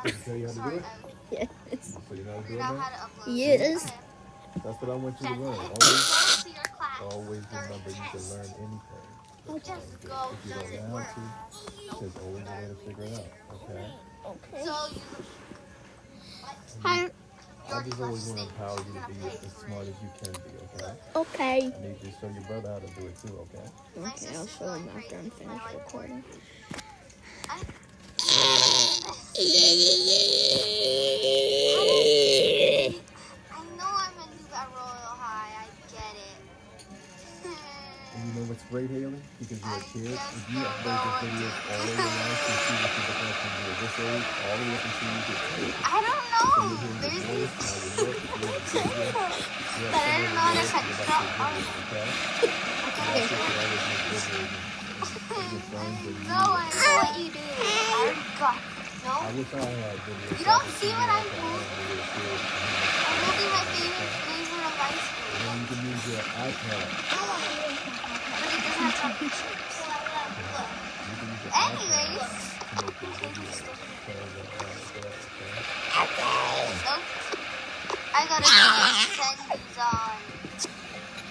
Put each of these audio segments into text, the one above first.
Did he tell you how to do it? Yes. So you know how to do it now? Yes. That's what I want you to learn. Always remember you can learn anything. If you don't know how to, there's always a way to figure it out. Okay? Okay. I just always want to empower you to be as smart as you can be, okay? Okay. I need you to show your brother how to do it too, okay? Okay, I'll show him after I'm finished recording. I know I'm a noob at Royal High. I get it. And you know what's great, Haley? Because you're a kid, if you upload your videos all over your life, you see what you're looking at from your this age, all the way up until you get old. I don't So know. you're hearing your voice, how you look, you're But I don't know how to set okay? okay. That's what you always make videos and your friends and No, I know what you do. I already got. No. I wish I had videos. You don't see what I'm doing. I'm holding my favorite flavor of ice cream. And then you can use your iPad. But it doesn't have pictures. You can use your Anyways. iPad to make your videos. Nope. I gotta get Sandy's on.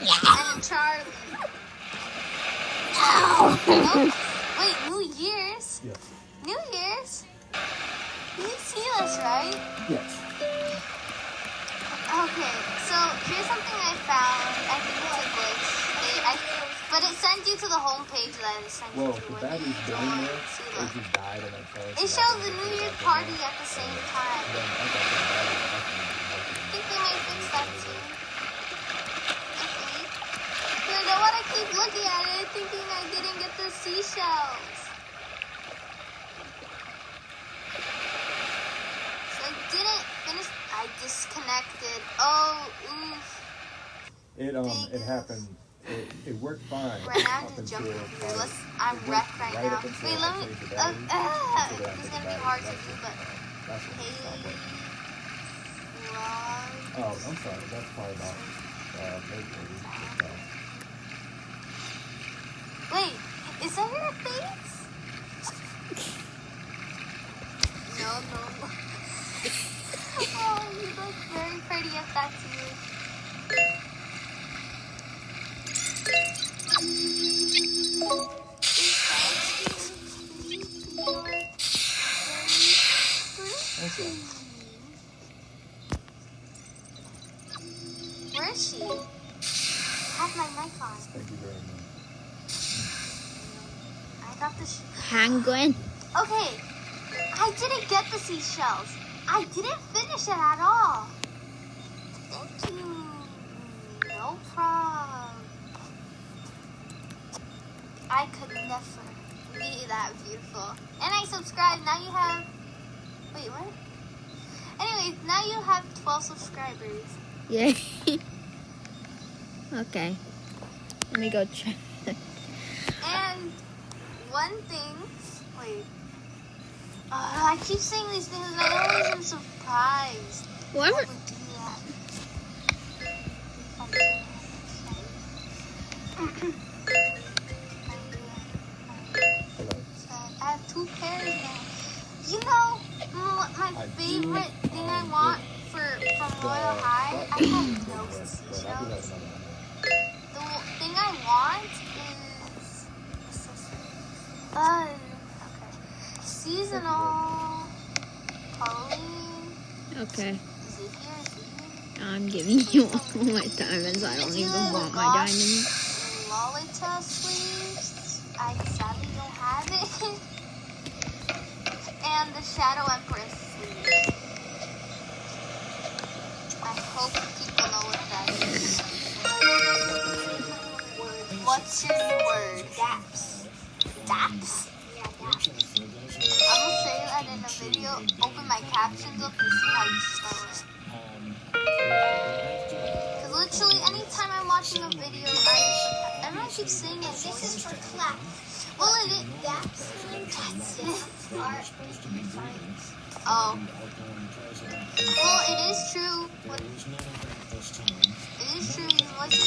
And Charlie. Nope. Wait, New Year's? Yes. New Year's? You see us, right? Yes. Okay, so here's something I found. I think it's a glitch. But it sends you to the home page that it sends Well, you to the when battery's you been in join. there. See, It look. just died and I charged It shows the New Year's party at the same time. Then I got the battery. I think they might fix that too. Hopefully. But I don't want to keep looking at it thinking I didn't get the seashells. So I didn't finish. I disconnected. Oh, oof. It happened. It worked fine. Right now I'm up just until jumping through. probably- I'm it wrecked worked right right now. up until Wait, I let me. changed the battery. Until I This is put gonna the be hard to battery. do, but. That's when it stopped working. Vlog. Oh, I'm sorry. That's probably not. Maybe. Wait, is that your face? No. Oh, you look very pretty if that's you. Okay. Where is she? Have my mic on. Thank you very much. I got the. Penguin. Okay, I didn't get the seashells. I didn't finish it at all. Thank you. No problem. I could never be that beautiful. And I subscribed. Now you have. Wait, what? Anyways, now you have 12 subscribers. Yay. Okay. Let me go check. And one thing. Wait. I keep saying these things and I always am surprised. Whoever. I would do Hello. I have 2 pairs now. You know what my favorite thing I want from Royal High? I have no seashells. The thing I want is okay. Seasonal Halloween. Okay. Is it here? I'm giving you all my diamonds. I don't even want my diamonds. Lolita sleeves. I sadly don't have it. And the Shadow Empress sleeve. I hope people know what that is. What's your new word? Daps. Daps? Yeah, daps. I'm gonna say that in a video. Open my captions up and see how you spell it. Because literally anytime I'm watching a video, everyone keeps saying it. This is for class. Well, it is. Daps. That's it. Oh. Well, it is true. It is true. You watch it.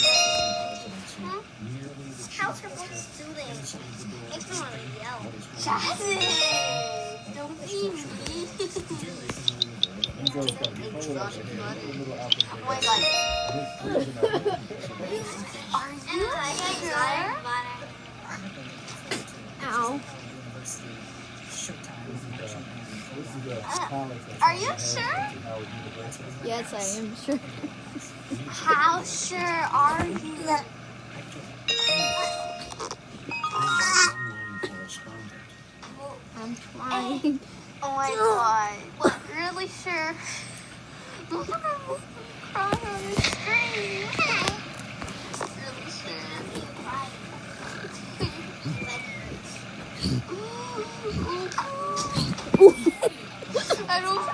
How's her voice soothing? Makes me want to yell. Jasmine! Don't be mean. You girls got to pull it up and then put a little apple Oh my god. This is not- Are you sure? Ow. This is a college. Are you sure? Howard University. Yes, I am sure. How sure are you? I'm trying. Oh my god. What, really sure? I'm gonna cry on the screen. Really sure. I don't.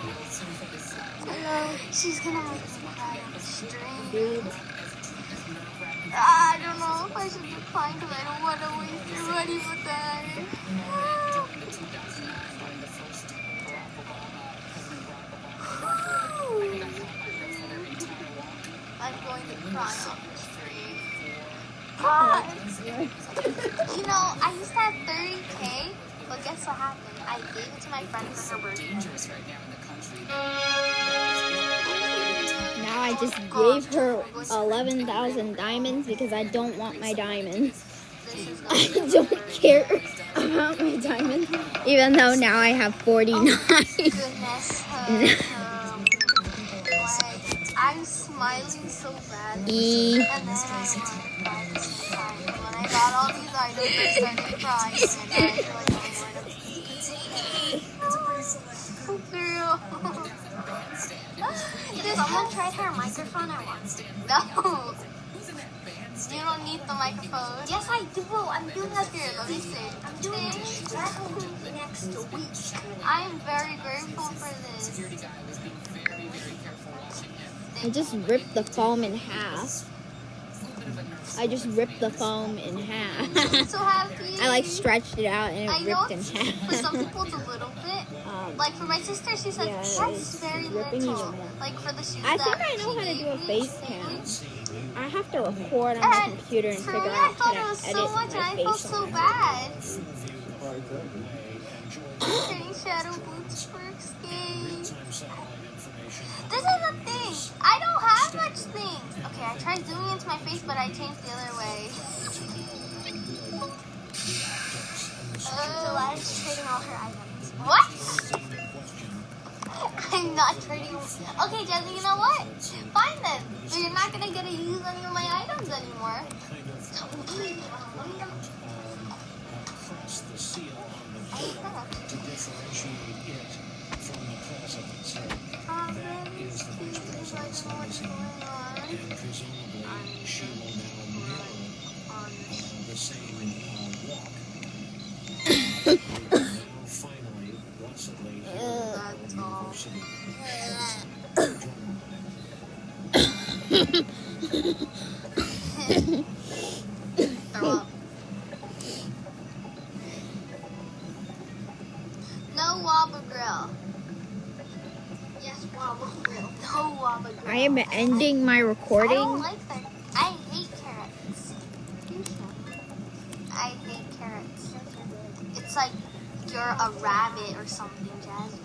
She's gonna make me cry on the stream. I don't know if I should decline because I don't want to waste your money with that. I'm going to cry on the stream. God. You know, I used to have 30K, but guess what happened? I gave it to my friend for her birthday. Now I just gave her 11,000 diamonds because I don't want my diamonds. I don't care about my diamonds, even though now I have 49. Goodness. I'm smiling so bad. E. And then I want to cry at the same time. And when I got all these items, I started crying. And now I feel like I'm going to... Did someone try her microphone or what? No. You don't need the microphone. Yes, I do. I'm doing that here. Let me see. I'm doing it next week. I am very grateful for this. I just ripped the foam in half. I just ripped the foam in half. I'm so happy. I like stretched it out and I it know ripped in for some half. people it's a little bit. Like Like for my sister, she said Yeah, that's it's very ripping little. even more. Like for the shoes I think that I know she how to do a gave face me. cam. I have to record on my And computer and for figure me, I out how thought it was to so edit much, and my I felt face so on bad. Right, Getting shadow boots for skate. This is the thing. I don't have much things. Okay, I tried zooming into my face, but I changed the other way. Delilah's trading all her items. What? I'm not trading. Okay, Jesse, you know what? Fine then. So you're not gonna get to use any of my items anymore. Throw up. No Wobble Grill. Yes, Wobble Grill. No Wobble Grill. I am ending my I don't recording. like that. I hate carrots. I hate carrots. It's like you're a rabbit or something, Jasmine.